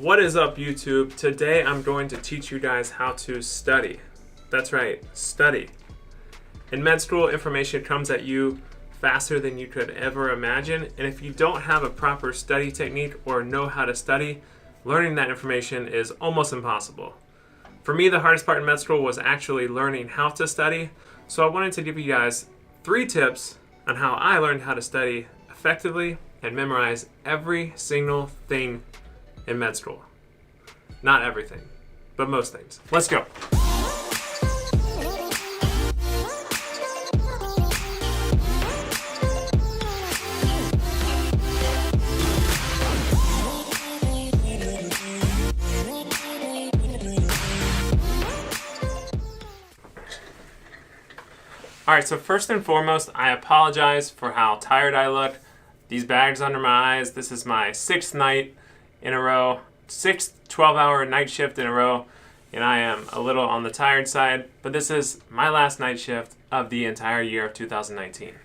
What is up, YouTube? Today I'm going to teach you guys how to study. That's right, study. In med school, information comes at you faster than you could ever imagine, and if you don't have a proper study technique or know how to study, learning that information is almost impossible. For me, the hardest part in med school was actually learning how to study, so I wanted to give you guys 3 tips on how I learned how to study effectively and memorize every single thing in med school. Not everything, but most things. Let's go. Alright, so first and foremost, I apologize for how tired I look. These bags under my eyes, this is my 6th night in a row, 6th 12-hour night shift in a row, and I am a little on the tired side, but this is my last night shift of the entire year of 2019.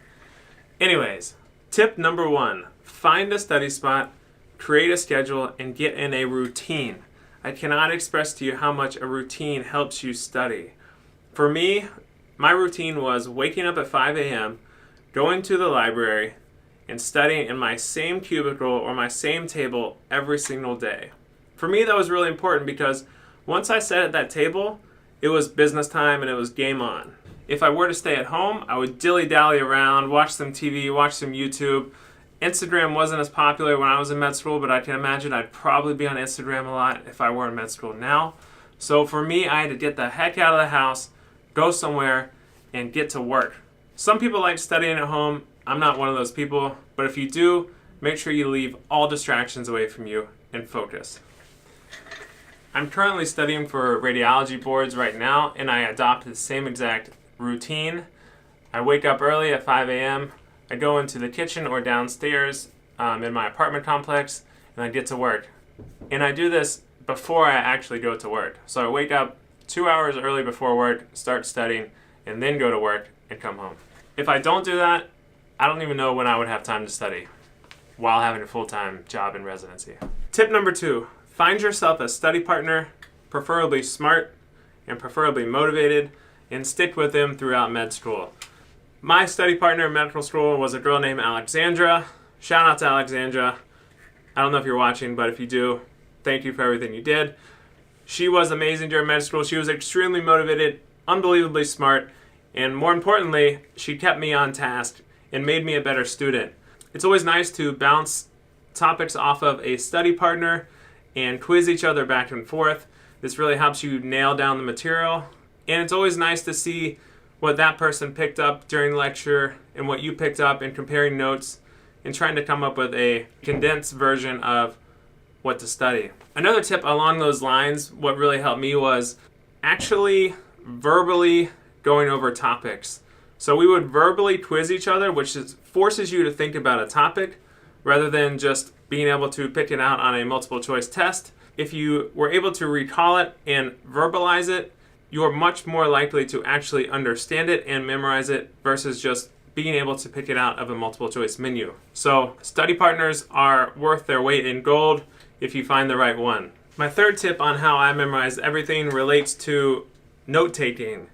Anyways, tip number 1, find a study spot, create a schedule, and get in a routine. I cannot express to you how much a routine helps you study. For me, my routine was waking up at 5 a.m., going to the library, and studying in my same cubicle or my same table every single day. For me, that was really important because once I sat at that table, it was business time and it was game on. If I were to stay at home, I would dilly-dally around, watch some TV, watch some YouTube. Instagram wasn't as popular when I was in med school, but I can imagine I'd probably be on Instagram a lot if I were in med school now. So for me, I had to get the heck out of the house, go somewhere, and get to work. Some people like studying at home. I'm not one of those people, but if you do, make sure you leave all distractions away from you and focus. I'm currently studying for radiology boards right now, and I adopted the same exact routine. I wake up early at 5 a.m., I go into the kitchen or downstairs in my apartment complex, and I get to work. And I do this before I actually go to work. So I wake up 2 hours early before work, start studying, and then go to work and come home. If I don't do that, I don't even know when I would have time to study while having a full-time job in residency. Tip number 2, find yourself a study partner, preferably smart and preferably motivated, and stick with them throughout med school. My study partner in medical school was a girl named Alexandra. Shout out to Alexandra. I don't know if you're watching, but if you do, thank you for everything you did. She was amazing during med school. She was extremely motivated, unbelievably smart, and more importantly, she kept me on task and made me a better student. It's always nice to bounce topics off of a study partner and quiz each other back and forth. This really helps you nail down the material, and it's always nice to see what that person picked up during lecture and what you picked up, and comparing notes and trying to come up with a condensed version of what to study. Another tip along those lines, what really helped me was actually verbally going over topics. So we would verbally quiz each other, which forces you to think about a topic rather than just being able to pick it out on a multiple choice test. If you were able to recall it and verbalize it, you're much more likely to actually understand it and memorize it versus just being able to pick it out of a multiple choice menu. So study partners are worth their weight in gold if you find the right one. My third tip on how I memorize everything relates to note-taking.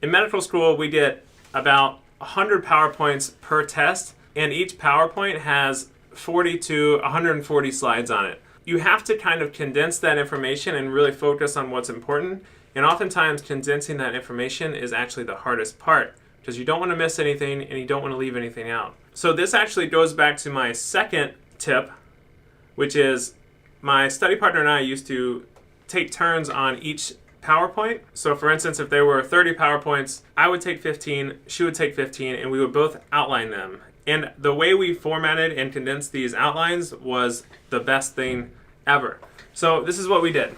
In medical school, we get about 100 PowerPoints per test, and each PowerPoint has 40 to 140 slides on it. You have to kind of condense that information and really focus on what's important, and oftentimes condensing that information is actually the hardest part because you don't want to miss anything and you don't want to leave anything out. So this actually goes back to my second tip, which is my study partner and I used to take turns on each PowerPoint. So for instance, if there were 30 PowerPoints, I would take 15, she would take 15, and we would both outline them. And the way we formatted and condensed these outlines was the best thing ever. So this is what we did.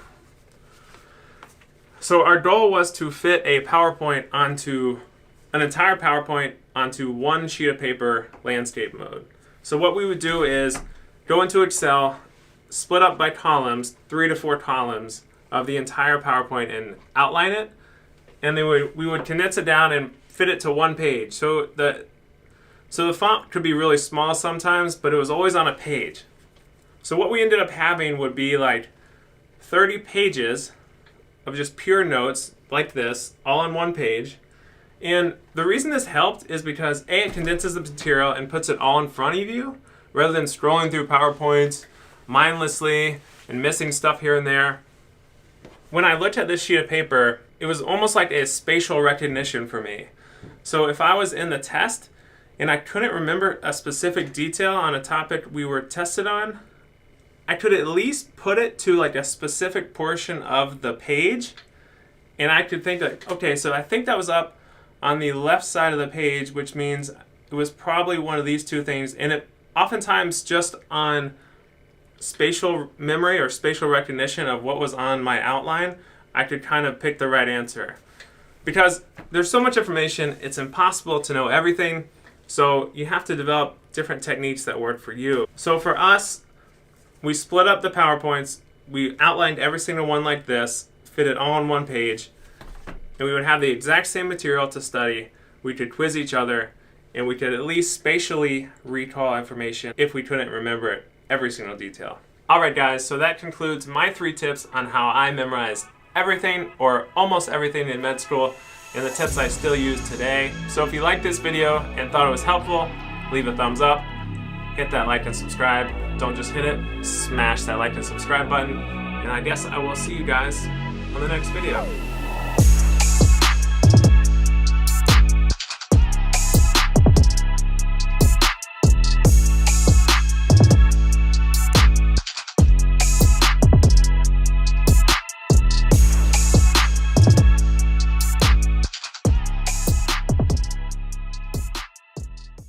So our goal was to fit a PowerPoint onto an entire PowerPoint onto one sheet of paper, landscape mode. So what we would do is go into Excel, split up by columns, 3 to 4 columns of the entire PowerPoint and outline it, and then we would condense it down and fit it to one page. So the font could be really small sometimes, but it was always on a page. So what we ended up having would be like 30 pages of just pure notes like this, all on one page. And the reason this helped is because A, it condenses the material and puts it all in front of you, rather than scrolling through PowerPoints mindlessly and missing stuff here and there. When I looked at this sheet of paper, it was almost like a spatial recognition for me. So if I was in the test and I couldn't remember a specific detail on a topic we were tested on, I could at least put it to like a specific portion of the page, and I could think like, okay, so I think that was up on the left side of the page, which means it was probably one of these two things. And it oftentimes just on spatial memory or spatial recognition of what was on my outline, I could kind of pick the right answer. Because there's so much information, it's impossible to know everything. So you have to develop different techniques that work for you. So for us, we split up the PowerPoints, we outlined every single one like this, fit it all on one page, and we would have the exact same material to study. We could quiz each other, and we could at least spatially recall information if we couldn't remember it, every single detail. Alright guys, so that concludes my 3 tips on how I memorized everything or almost everything in med school, and the tips I still use today. So if you liked this video and thought it was helpful, leave a thumbs up, hit that like and subscribe. Don't just hit it, smash that like and subscribe button, and I guess I will see you guys on the next video.